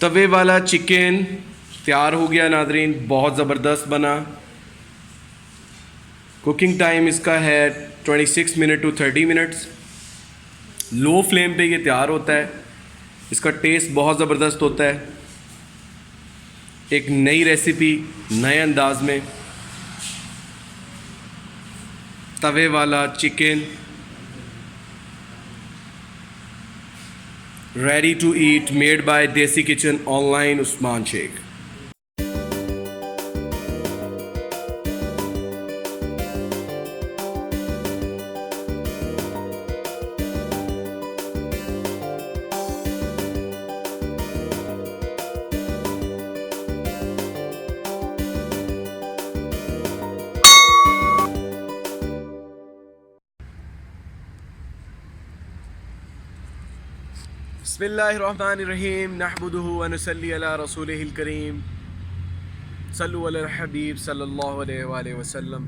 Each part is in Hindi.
तवे वाला चिकन तैयार हो गया नादरीन, बहुत ज़बरदस्त बना। कुकिंग टाइम इसका है 26 minute to 30 minutes. Low flame पे ये तैयार होता है। इसका टेस्ट बहुत ज़बरदस्त होता है। एक नई रेसिपी नए अंदाज में, तवे वाला chicken ready to eat, made by Desi Kitchen Online Usman Shaikh. बिस्मिल्लाहिर्रहमानिर्रहीम, नहमदुहु व नुसल्ली अला रसूलिहिल करीम, सल्लु अला हबीब सल्लल्लाहु अलैहि वसल्लम।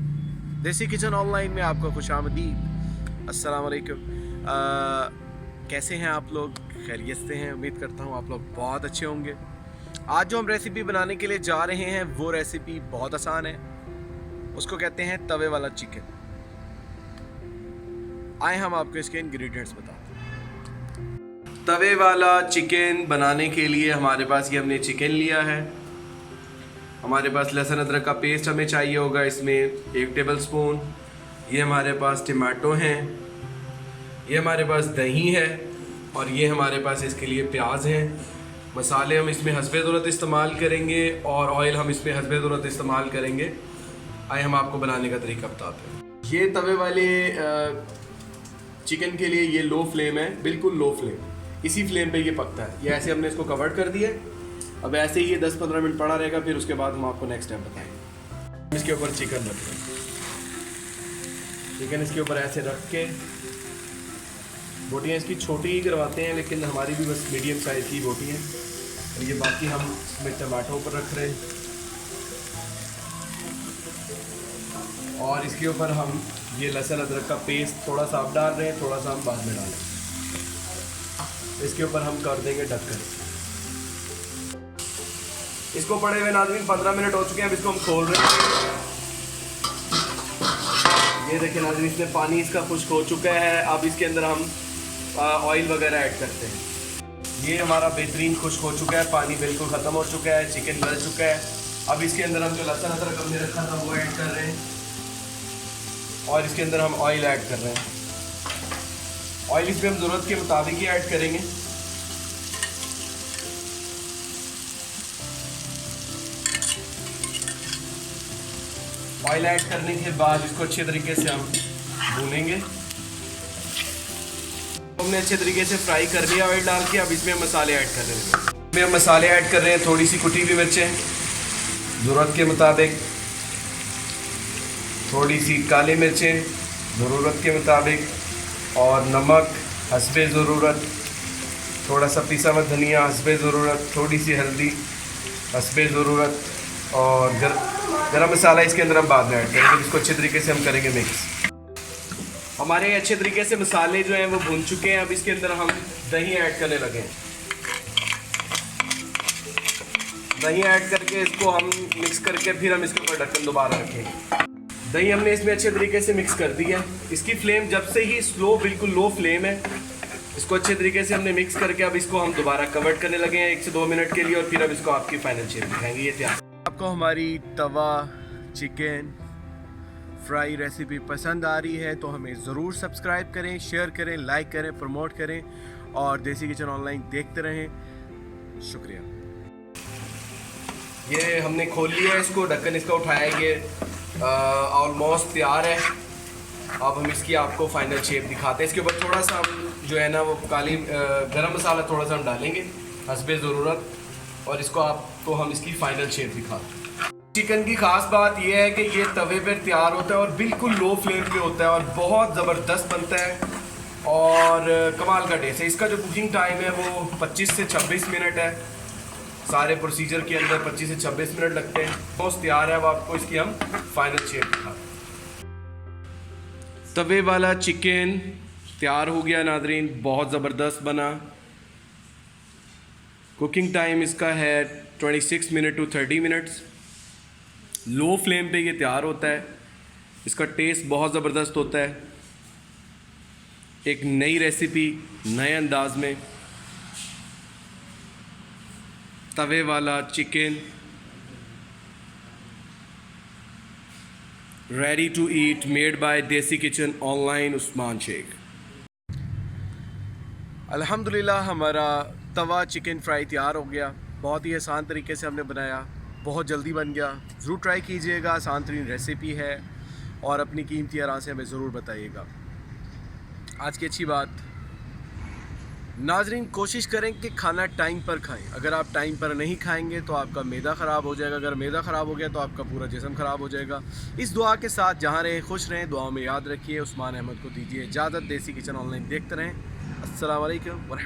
देसी किचन ऑनलाइन में आपका खुशामदीद। अस्सलाम वालेकुम। कैसे हैं आप लोग? खैरियत से हैं? उम्मीद करता हूँ आप लोग बहुत अच्छे होंगे। आज जो हम रेसिपी बनाने के लिए जा रहे हैं वो रेसिपी बहुत आसान है। उसको कहते हैं तवे वाला चिकन। आए हम आपको इसके इंग्रेडिएंट्स बताते हैं। तवे वाला चिकन बनाने के लिए हमारे पास ये हमने चिकन लिया है। हमारे पास लहसुन अदरक का पेस्ट हमें चाहिए होगा, इसमें 1 टेबल स्पून। ये हमारे पास टमाटो हैं, ये हमारे पास दही है और ये हमारे पास इसके लिए प्याज हैं। मसाले हम इसमें हस्बे ज़रूरत इस्तेमाल करेंगे और ऑयल हम इसमें हस्बे ज़रूरत इस्तेमाल करेंगे। आइए हम आपको बनाने का तरीका बताते हैं। ये तवे वाले चिकन के लिए ये लो फ्लेम है, बिल्कुल लो फ्लेम। इसी फ्लेम पे ये पकता है। ये ऐसे हमने इसको कवर कर दिया। अब ऐसे ही ये 10-15 मिनट पड़ा रहेगा, फिर उसके बाद हम आपको नेक्स्ट टाइम बताएंगे। इसके ऊपर चिकन रख दें। चिकन इसके ऊपर ऐसे रख के, बोटियाँ इसकी छोटी ही करवाते हैं, लेकिन हमारी भी बस मीडियम साइज़ की बोटी हैं। और ये बाकी हम इसमें टमाटो ऊपर रख रहे हैं और इसके ऊपर हम ये लहसुन अदरक का पेस्ट थोड़ा सा आप डाल रहे हैं, थोड़ा सा हम बाद में डालें। इसके ऊपर हम कर देंगे ढक्कन। इसको पड़े हुए नाज़रीन 15 मिनट हो चुके हैं। अब इसको हम खोल रहे हैं। ये देखिए नाज़रीन, इसमें पानी इसका खुश्क हो चुका है। अब इसके अंदर हम ऑयल वगैरह ऐड करते हैं। ये हमारा बेहतरीन खुश्क हो चुका है, पानी बिल्कुल ख़त्म हो चुका है, चिकन गल चुका है। अब इसके अंदर हम जो लहसुन अदरक हमने रखा था वो ऐड कर रहे हैं और इसके अंदर हम ऑयल ऐड कर रहे हैं। ऑयल इसमें हम ज़रूरत के मुताबिक ही ऐड करेंगे। ऑयल ऐड करने के बाद इसको अच्छे तरीके से हम भूनेंगे। हमने अच्छे तरीके से फ्राई कर लिया ऑयल डाल के। अब इसमें हम मसाले ऐड कर रहे हैं। इसमें हम मसाले ऐड कर रहे हैं, थोड़ी सी कुटी हुई मिर्चें ज़रूरत के मुताबिक, थोड़ी सी काली मिर्चें ज़रूरत के मुताबिक और नमक हस्बे ज़रूरत, थोड़ा सा पिसा हुआ धनिया हस्बे ज़रूरत, थोड़ी सी हल्दी हस्बे ज़रूरत और गरम मसाला इसके अंदर हम बाद में ऐड करेंगे, जिसको अच्छे तरीके से हम करेंगे मिक्स। हमारे अच्छे तरीके से मसाले जो हैं वो भून चुके हैं। अब इसके अंदर हम दही ऐड करने लगे हैं। दही ऐड करके इसको हम मिक्स करके फिर हम इसके ऊपर ढक्कन दोबारा रखेंगे। दही हमने इसमें अच्छे तरीके से मिक्स कर दी है। इसकी फ्लेम जब से ही स्लो, बिल्कुल लो फ्लेम है। इसको अच्छे तरीके से हमने मिक्स करके अब इसको हम दोबारा कवर करने लगे हैं 1 से 2 मिनट के लिए और फिर अब इसको आपकी फाइनल शेप दिखाएंगे। ये तैयार। आपको हमारी तवा चिकन फ्राई रेसिपी पसंद आ रही है तो हमें ज़रूर सब्सक्राइब करें, शेयर करें, लाइक करें, प्रमोट करें और देसी किचन ऑनलाइन देखते रहें। शुक्रिया। ये हमने खोल लिया है इसको, ढक्कन इसका उठाया। ये ऑलमोस्ट तैयार है। अब हम इसकी आपको फाइनल शेप दिखाते हैं। इसके ऊपर थोड़ा सा हम जो है ना वो काली गरम मसाला थोड़ा सा हम डालेंगे हस्बे ज़रूरत और इसको आपको हम इसकी फाइनल शेप दिखाते हैं। चिकन की ख़ास बात यह है कि ये तवे पर तैयार होता है और बिल्कुल लो फ्लेम पे होता है और बहुत ज़बरदस्त बनता है और कमाल का टेस्ट है। इसका जो कुकिंग टाइम है वो 25 से 26 मिनट है। सारे प्रोसीजर के अंदर 25 से 26 मिनट लगते हैं। बहुत तैयार है। अब आपको इसकी हम फाइनल शेप दिखाते हैं। तवे वाला चिकन तैयार हो गया नादरीन, बहुत ज़बरदस्त बना। कुकिंग टाइम इसका है 26 minute to 30 minutes. Low flame पे ये तैयार होता है। इसका टेस्ट बहुत ज़बरदस्त होता है। एक नई रेसिपी, नए अंदाज में तवे वाला chicken ready to eat, made by Desi Kitchen Online Usman Shaikh. अल्हम्दुलिल्लाह हमारा तवा चिकन फ्राई तैयार हो गया। बहुत ही आसान तरीके से हमने बनाया, बहुत जल्दी बन गया। ज़रूर ट्राई कीजिएगा, आसान तरीन रेसिपी है और अपनी कीमती आराम से हमें ज़रूर बताइएगा। आज की अच्छी बात, नाजरीन कोशिश करें कि खाना टाइम पर खाएं। अगर आप टाइम पर नहीं खाएंगे तो आपका मैदा ख़राब हो जाएगा। अगर मैदा ख़राब हो गया तो आपका पूरा जिस्म ख़राब हो जाएगा। इस दुआ के साथ जहाँ रहें खुश रहें, दुआओं में याद रखिए। उस्मान अहमद को दीजिए इजाज़त। देसी किचन ऑनलाइन देखते रहें। अस्सलाम वालेकुम।